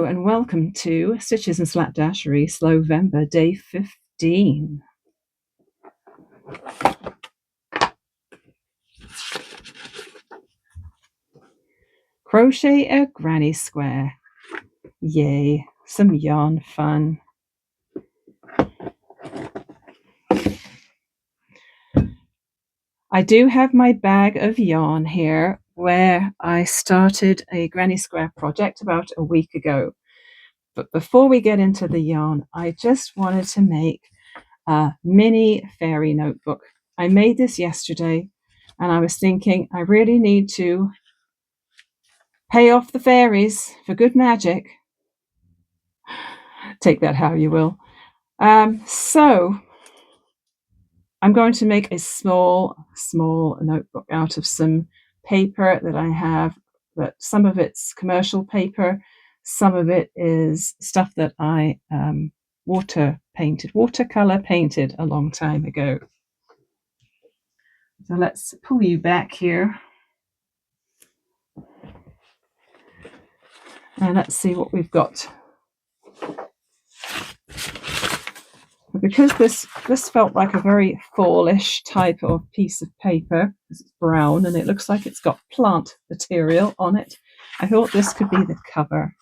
Hello and welcome to Stitches and Slapdashery Slowvember Day 15. Crochet a granny square. Yay, some yarn fun. I do have my bag of yarn here where I started a granny square project about a week ago. But before we get into the yarn, I just wanted to make a mini fairy notebook. I made this yesterday and I was thinking I really need to pay off the fairies for good magic. Take that how you will. So I'm going to make a small notebook out of some paper that I have, but some of it's commercial paper, some of it is stuff that I watercolor painted a long time ago. So let's pull you back here. And let's see what we've got. Because this felt like a very fallish type of piece of paper, because it's brown and it looks like it's got plant material on it, I thought this could be the cover.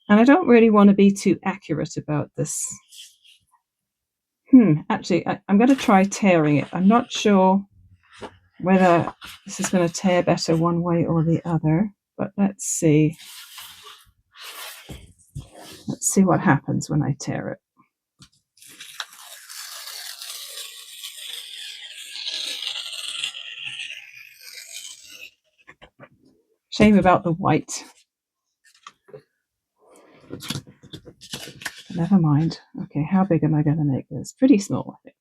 And I don't really want to be too accurate about this. Actually, I'm going to try tearing it. I'm not sure whether this is going to tear better one way or the other, but let's see. Let's see what happens when I tear it. Shame about the white. But never mind. Okay, how big am I going to make this? Pretty small, I think.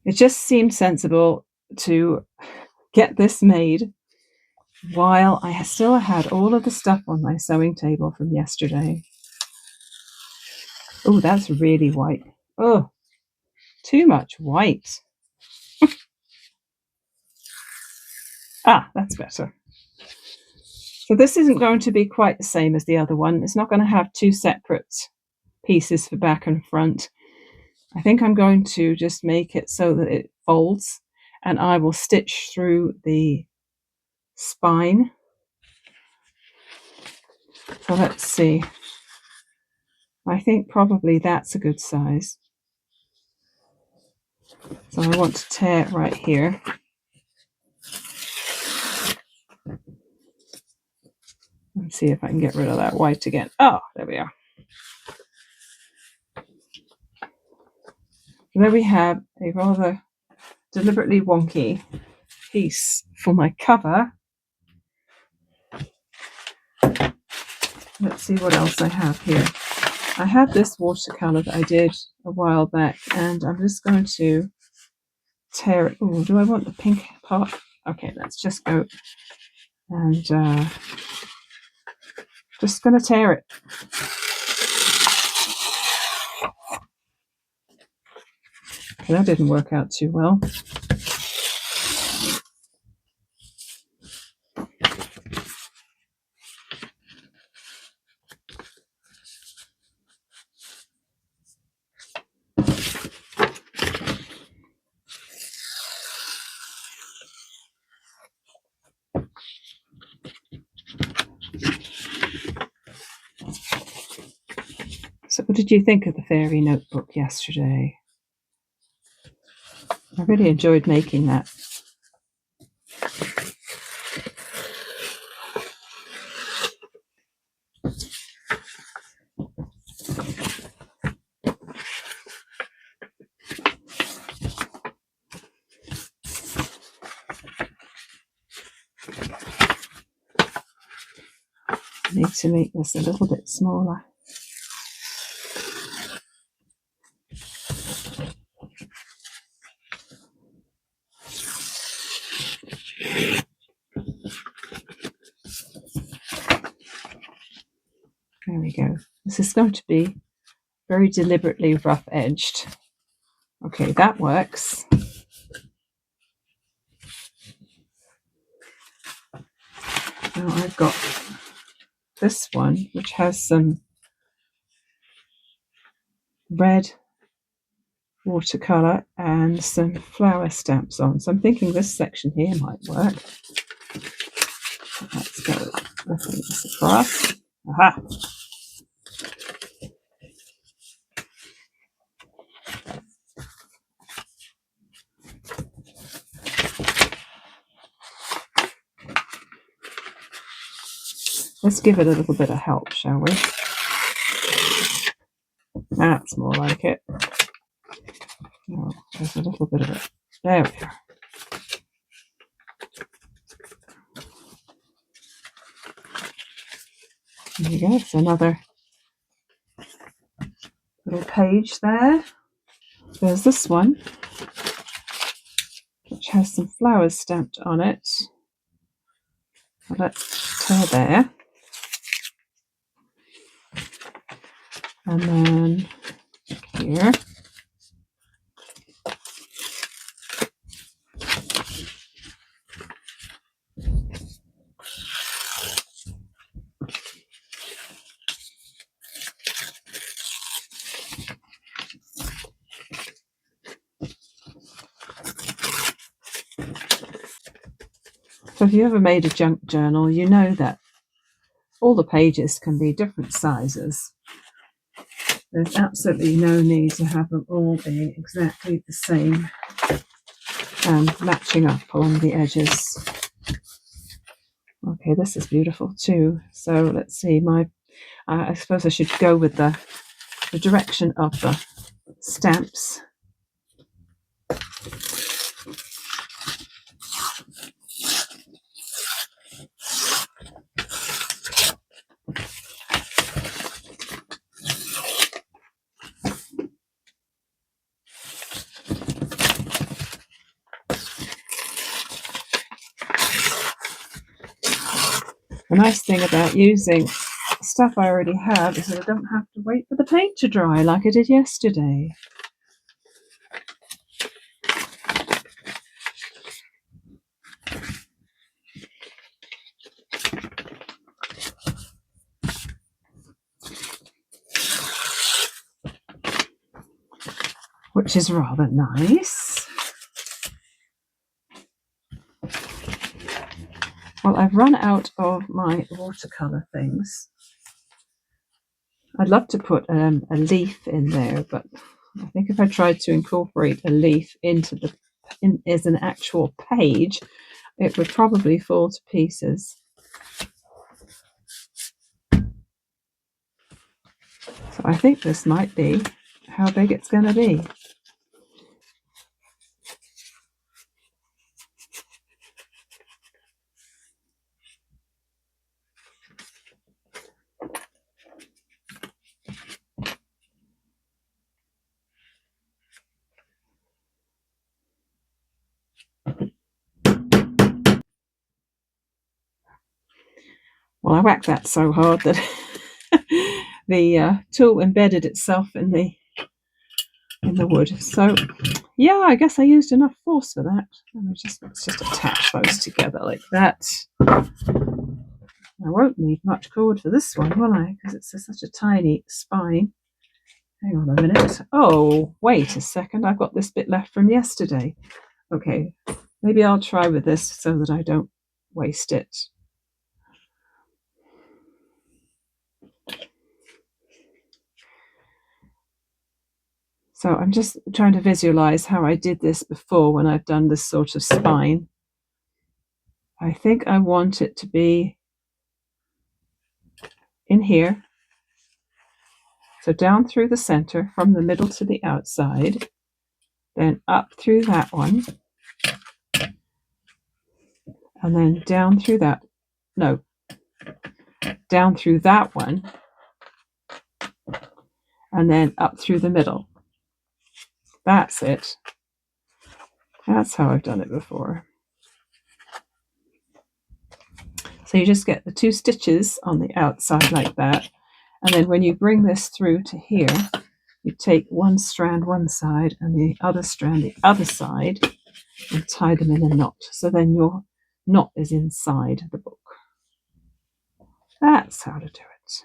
It just seemed sensible to get this made while I still had all of the stuff on my sewing table from yesterday. Oh, that's really white. Oh, too much white. That's better. So this isn't going to be quite the same as the other one. It's not going to have two separate pieces for back and front. I think I'm going to just make it so that it folds, and I will stitch through the spine. So let's see. I think probably that's a good size. So I want to tear it right here. Let's see if I can get rid of that white again. Oh, there we are. So there we have a rather deliberately wonky piece for my cover. Let's see what else I have here. I have this watercolor that I did a while back, and I'm just going to tear it. Oh, do I want the pink part? Okay, let's just go and just going to tear it. Okay, that didn't work out too well. So what did you think of the fairy notebook yesterday? I really enjoyed making that. I need to make this a little bit smaller. There we go. This is going to be very deliberately rough edged. Okay, that works. Now I've got this one, which has some red watercolor and some flower stamps on. So I'm thinking this section here might work. Let's go this across. Aha! Let's give it a little bit of help, shall we? That's more like it. Oh, there's a little bit of it. There we are. There you go. It's another little page there. There's this one, which has some flowers stamped on it. So let's tear there. And then here. So if you ever made a junk journal, you know that all the pages can be different sizes. There's absolutely no need to have them all be exactly the same and matching up along the edges. Okay, this is beautiful too. So let's see, I suppose I should go with the direction of the stamps. The nice thing about using stuff I already have is that I don't have to wait for the paint to dry like I did yesterday. Which is rather nice. Well, I've run out of my watercolor things. I'd love to put a leaf in there, but I think if I tried to incorporate a leaf as an actual page, it would probably fall to pieces. So I think this might be how big it's going to be. Well, I whacked that so hard that the tool embedded itself in the wood. So yeah, I guess I used enough force for that. Let's just attach those together like that. I won't need much cord for this one, will I? Because it's such a tiny spine. Hang on a minute. Oh, wait a second. I've got this bit left from yesterday. Okay, maybe I'll try with this so that I don't waste it. So I'm just trying to visualize how I did this before when I've done this sort of spine. I think I want it to be in here. So down through the center, from the middle to the outside, then up through that one, and then down through that, no, down through that one, and then up through the middle. That's it. That's how I've done it before. So you just get the 2 stitches on the outside like that, And then when you bring this through to here, you take one strand one side and the other strand the other side and tie them in a knot. So then your knot is inside the book. That's how to do it.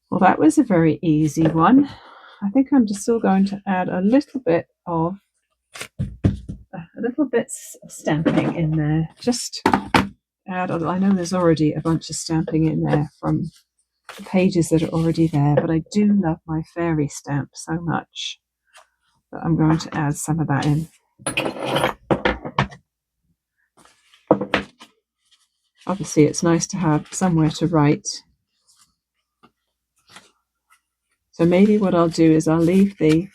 Well, that was a very easy one. I think I'm just still going to add a little bit of stamping in there. Just add, I know there's already a bunch of stamping in there from the pages that are already there, but I do love my fairy stamp so much that I'm going to add some of that in. Obviously, it's nice to have somewhere to write. So maybe what I'll do is I'll leave the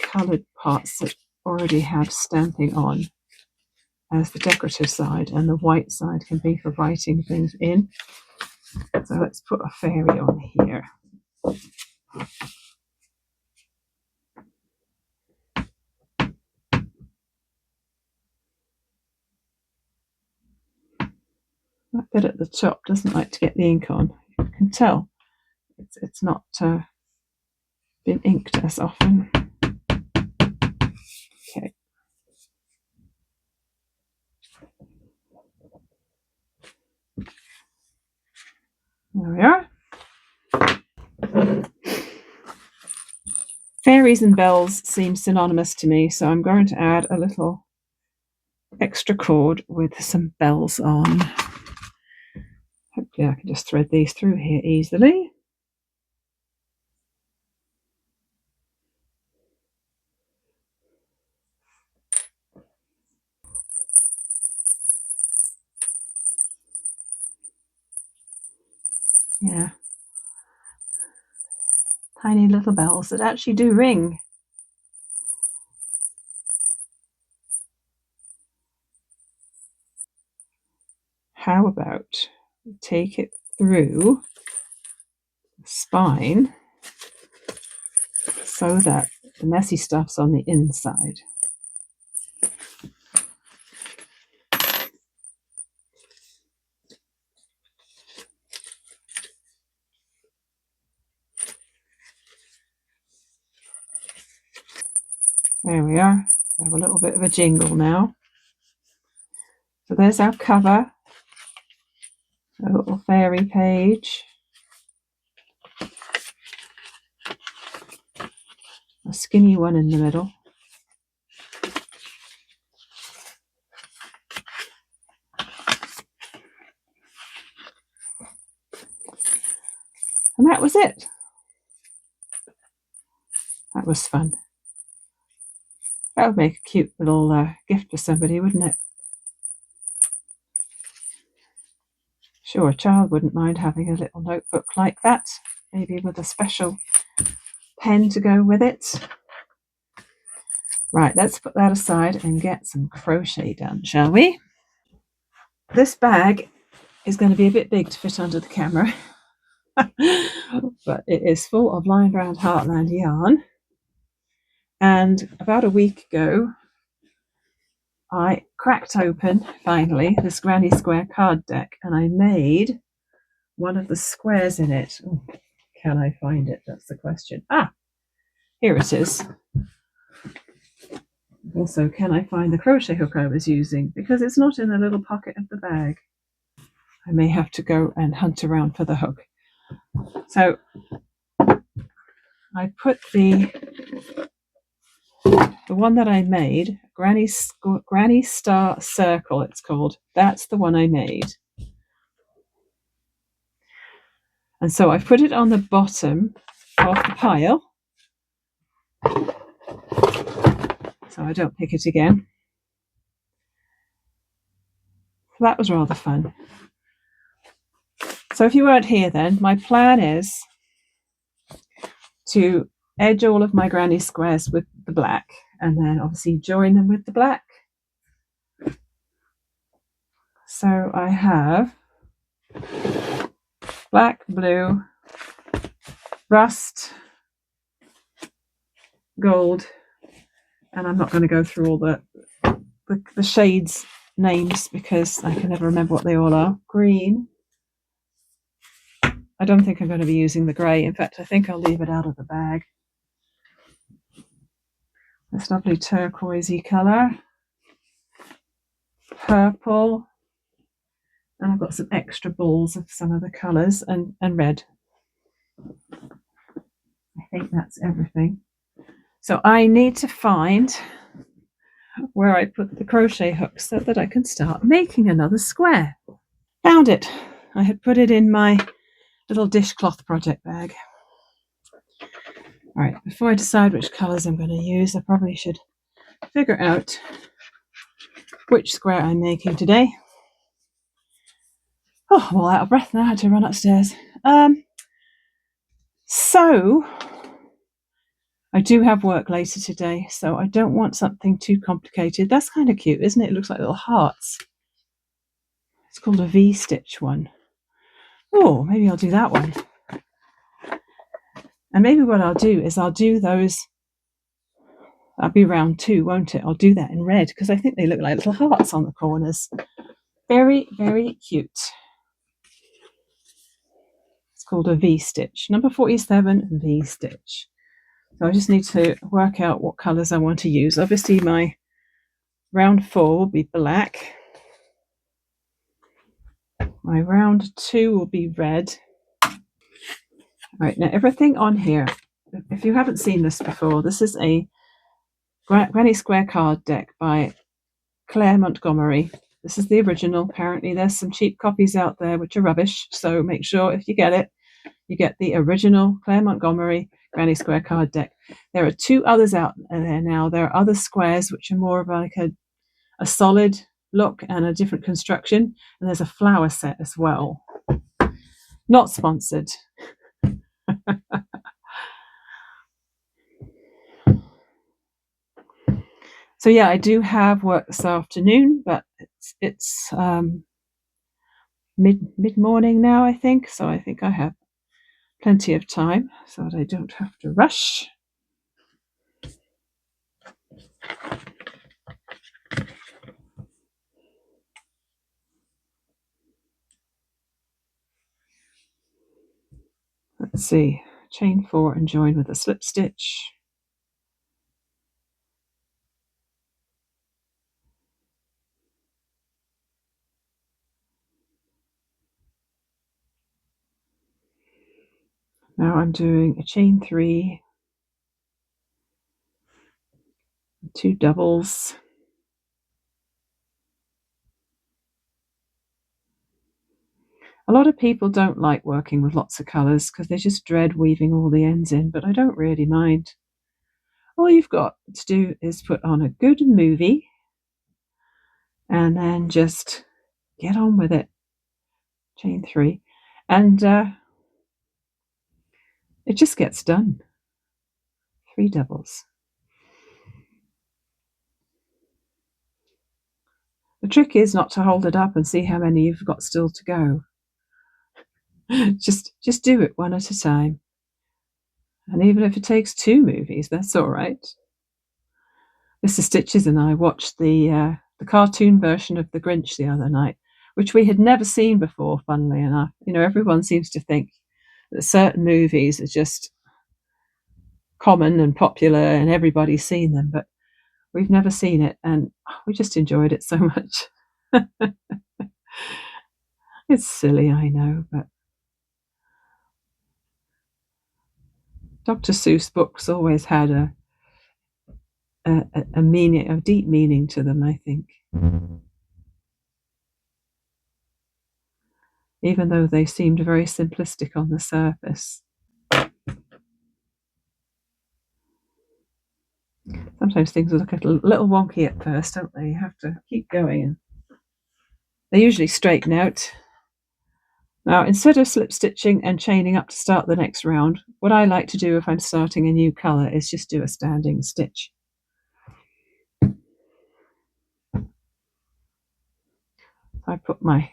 coloured parts that already have stamping on as the decorative side, and the white side can be for writing things in. So let's put a fairy on here. That bit at the top doesn't like to get the ink on. You can tell it's not been inked as often. Okay. There we are. Fairies and bells seem synonymous to me, so I'm going to add a little extra cord with some bells on. Hopefully I can just thread these through here easily. Yeah. Tiny little bells that actually do ring. How about we take it through the spine so that the messy stuff's on the inside. There we are. We have a little bit of a jingle now. So there's our cover, a little fairy page, a skinny one in the middle. And that was it. That was fun. That would make a cute little gift for somebody, wouldn't it? Sure, a child wouldn't mind having a little notebook like that, maybe with a special pen to go with it. Right, let's put that aside and get some crochet done, shall we? This bag is going to be a bit big to fit under the camera, but it is full of Line Round Heartland yarn. And about a week ago, I cracked open, finally, this Granny Square card deck, and I made one of the squares in it. Oh, can I find it? That's the question. Ah, here it is. Also, can I find the crochet hook I was using? Because it's not in the little pocket of the bag. I may have to go and hunt around for the hook. So I put the one that I made, Granny Star Circle, it's called. That's the one I made. And so I put it on the bottom of the pile, so I don't pick it again. So that was rather fun. So if you weren't here then, my plan is to edge all of my granny squares with the black, and then obviously join them with the black. So I have black, blue, rust, gold, and I'm not going to go through all the shades names because I can never remember what they all are. Green. I don't think I'm going to be using the grey. In fact, I think I'll leave it out of the bag. This lovely turquoisey colour. Purple. And I've got some extra balls of some of the colours and red. I think that's everything. So I need to find where I put the crochet hooks so that I can start making another square. Found it. I had put it in my little dishcloth project bag. All right, before I decide which colours I'm going to use, I probably should figure out which square I'm making today. Oh, I'm all out of breath now. I had to run upstairs. So I do have work later today, so I don't want something too complicated. That's kind of cute, isn't it? It looks like little hearts. It's called a V-stitch one. Oh, maybe I'll do that one. And maybe what I'll do is I'll do those. That'll be round 2, won't it? I'll do that in red because I think they look like little hearts on the corners. Very, very cute. It's called a V-stitch. Number 47, V-stitch. So I just need to work out what colours I want to use. Obviously, my round 4 will be black. My round 2 will be red. All right, now everything on here, if you haven't seen this before, this is a Granny Square card deck by Claire Montgomerie. This is the original. Apparently there's some cheap copies out there which are rubbish, so make sure if you get it, you get the original Claire Montgomerie Granny Square card deck. There are 2 others out there now. There are other squares which are more of like a solid look and a different construction, and there's a flower set as well. Not sponsored. So yeah, I do have work this afternoon, but it's mid-morning now, I think. So I think I have plenty of time so that I don't have to rush. Let's see, chain 4 and join with a slip stitch. Now I'm doing a chain 3, 2 doubles, a lot of people don't like working with lots of colours because they just dread weaving all the ends in, but I don't really mind. All you've got to do is put on a good movie and then just get on with it. Chain 3, and it just gets done. 3 doubles. The trick is not to hold it up and see how many you've got still to go. just do it one at a time. And even if it takes 2 movies, that's all right. Mr. Stitches and I watched the cartoon version of The Grinch the other night, which we had never seen before, funnily enough. You know, everyone seems to think that certain movies are just common and popular and everybody's seen them, but we've never seen it, and we just enjoyed it so much. It's silly, I know, but Dr. Seuss books always had a meaning, a deep meaning to them, I think. Even though they seemed very simplistic on the surface. Sometimes things look a little wonky at first, don't they? You have to keep going, and they usually straighten out. Now, instead of slip stitching and chaining up to start the next round, what I like to do if I'm starting a new colour is just do a standing stitch. I put my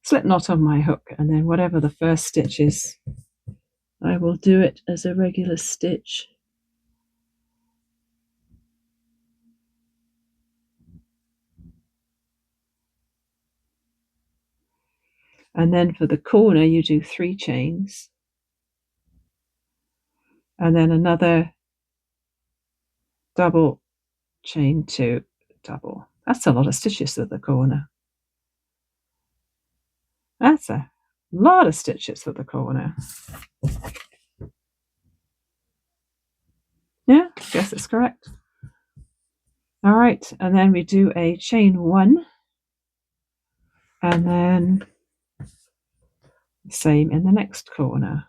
slip knot on my hook, and then whatever the first stitch is, I will do it as a regular stitch. And then for the corner, you do 3 chains, and then another double chain 2 double. That's a lot of stitches at the corner. That's a lot of stitches at the corner. Yeah, I guess it's correct. All right, and then we do a chain 1, and then same in the next corner.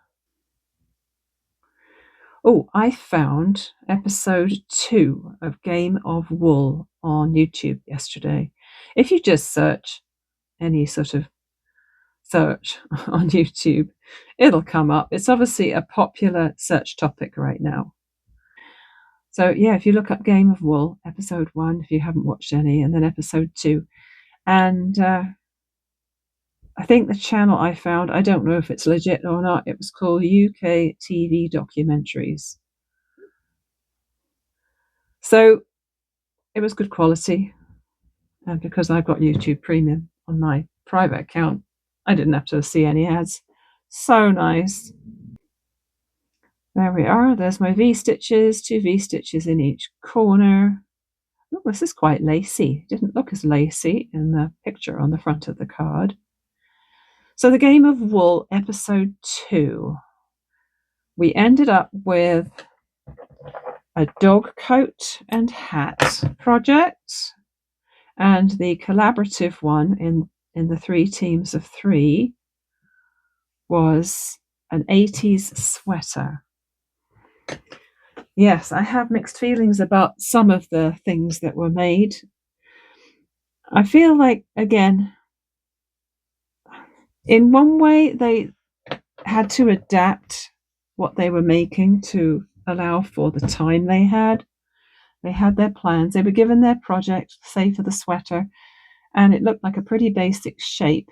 Oh, I found episode 2 of Game of Wool on YouTube yesterday. If you just search any sort of search on YouTube, it'll come up. It's obviously a popular search topic right now. So yeah, if you look up Game of Wool, episode 1, if you haven't watched any, and then episode 2. And I think the channel I found, I don't know if it's legit or not, it was called UK TV Documentaries. So it was good quality. And because I've got YouTube Premium on my private account, I didn't have to see any ads. So nice. There we are. There's my V-stitches, 2 V-stitches in each corner. Oh, this is quite lacy. Didn't look as lacy in the picture on the front of the card. So the Game of Wool, episode 2. We ended up with a dog coat and hat project, and the collaborative one in the 3 teams of 3 was an 80s sweater. Yes, I have mixed feelings about some of the things that were made. I feel like, again, in one way they had to adapt what they were making to allow for the time they had. They had their plans. They were given their project, say for the sweater, and it looked like a pretty basic shape,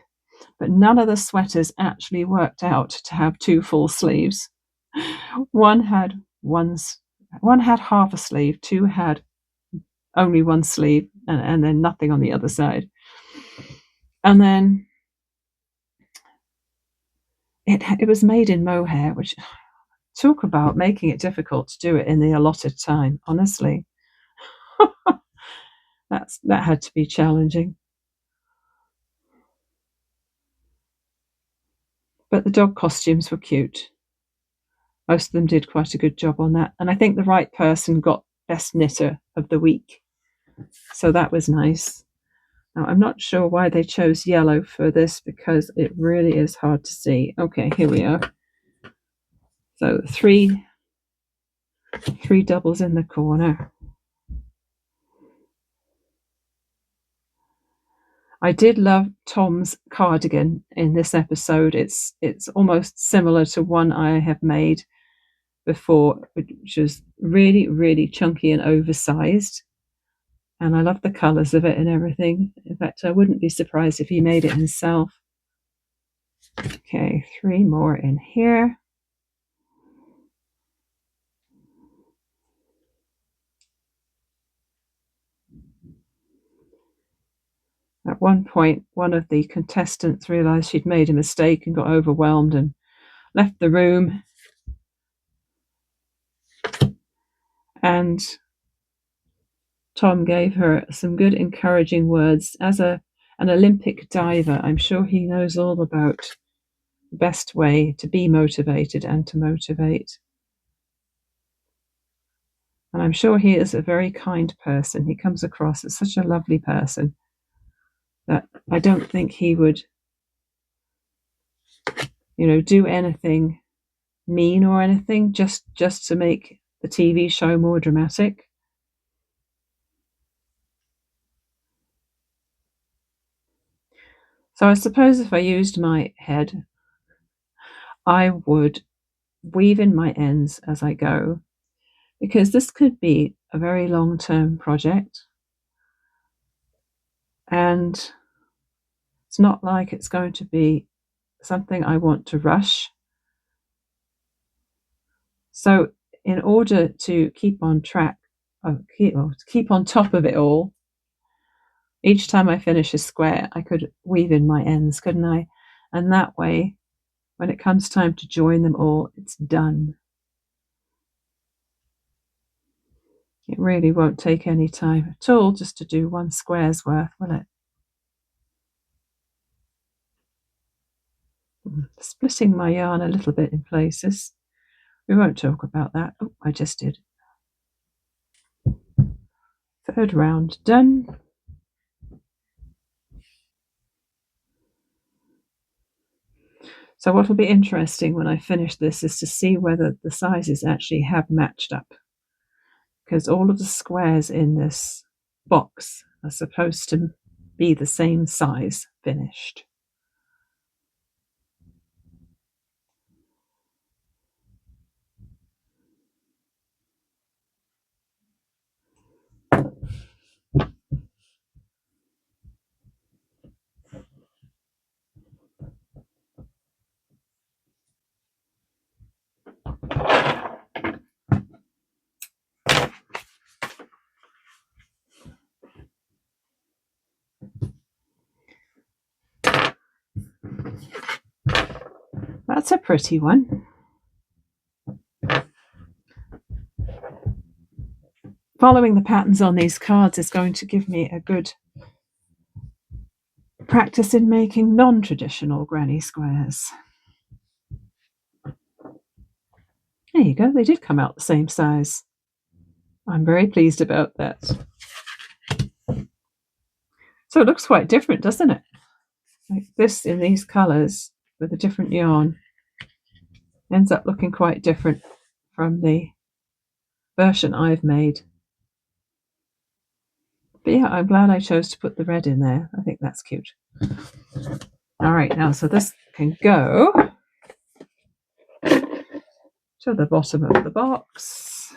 but none of the sweaters actually worked out to have 2 full sleeves. One had half a sleeve, 2 had only 1 sleeve, and then nothing on the other side. And then it was made in mohair, which, talk about making it difficult to do it in the allotted time, honestly. That had to be challenging. But the dog costumes were cute. Most of them did quite a good job on that. And I think the right person got Best Knitter of the Week. So that was nice. Now, I'm not sure why they chose yellow for this, because it really is hard to see. Okay, here we are. So 3 doubles in the corner. I did love Tom's cardigan in this episode. It's almost similar to one I have made before, which was really, really chunky and oversized. And I love the colours of it and everything. In fact, I wouldn't be surprised if he made it himself. Okay, 3 more in here. At one point, one of the contestants realised she'd made a mistake and got overwhelmed and left the room. And Tom gave her some good encouraging words. As an Olympic diver, I'm sure he knows all about the best way to be motivated and to motivate. And I'm sure he is a very kind person. He comes across as such a lovely person that I don't think he would, do anything mean or anything just to make the TV show more dramatic. So I suppose if I used my head, I would weave in my ends as I go, because this could be a very long-term project. And It's not like it's going to be something I want to rush. So in order to keep on track, keep on top of it all, each time I finish a square, I could weave in my ends, couldn't I? And that way, when it comes time to join them all, it's done. It really won't take any time at all just to do one square's worth, will it? Splitting my yarn a little bit in places. We won't talk about that. Oh, I just did. Third round done. So what will be interesting when I finish this is to see whether the sizes actually have matched up, because all of the squares in this box are supposed to be the same size finished. That's a pretty one. Following the patterns on these cards is going to give me a good practice in making non-traditional granny squares. There you go, they did come out the same size. I'm very pleased about that. So it looks quite different, doesn't it? Like this in these colours with a different yarn ends up looking quite different from the version I've made. But yeah, I'm glad I chose to put the red in there. I think that's cute. All right, now so this can go to the bottom of the box.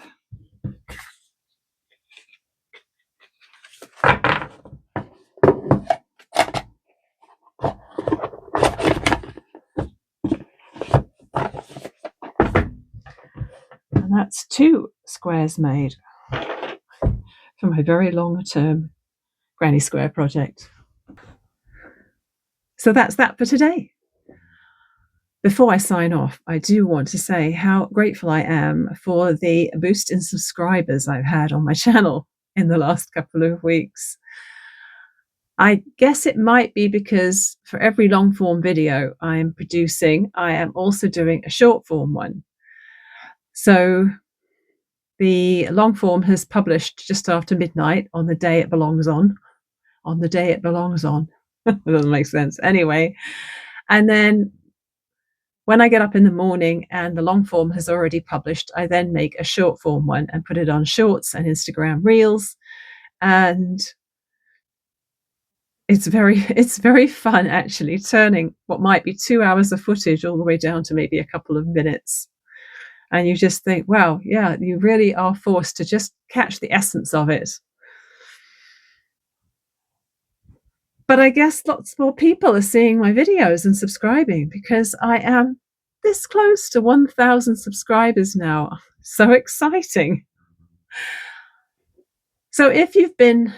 And that's 2 squares made for my very long-term granny square project. So that's that for today. Before I sign off, I do want to say how grateful I am for the boost in subscribers I've had on my channel in the last couple of weeks. I guess it might be because for every long form video I'm producing, I am also doing a short form one. So the long form has published just after midnight on the day it belongs on. On the day it belongs on. It doesn't make sense. Anyway, and then when I get up in the morning and the long form has already published, I then make a short form one and put it on Shorts and Instagram Reels. And it's very fun, actually, turning what might be 2 hours of footage all the way down to maybe a couple of minutes. And you just think, wow, yeah, you really are forced to just catch the essence of it. But I guess lots more people are seeing my videos and subscribing because I am this close to 1,000 subscribers now. So exciting. So if you've been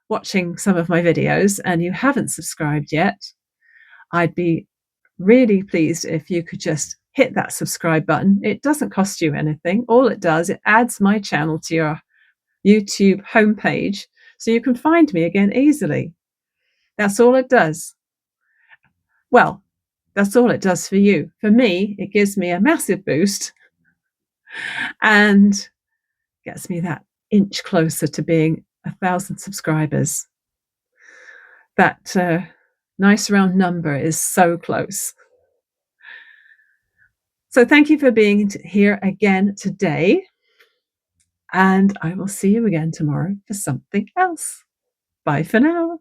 watching some of my videos and you haven't subscribed yet, I'd be really pleased if you could just hit that subscribe button. It doesn't cost you anything. All it does, it adds my channel to your YouTube homepage so you can find me again easily. That's all it does. Well, that's all it does for you. For me, it gives me a massive boost and gets me that inch closer to being 1,000 subscribers. That nice round number is so close. So thank you for being here again today. And I will see you again tomorrow for something else. Bye for now.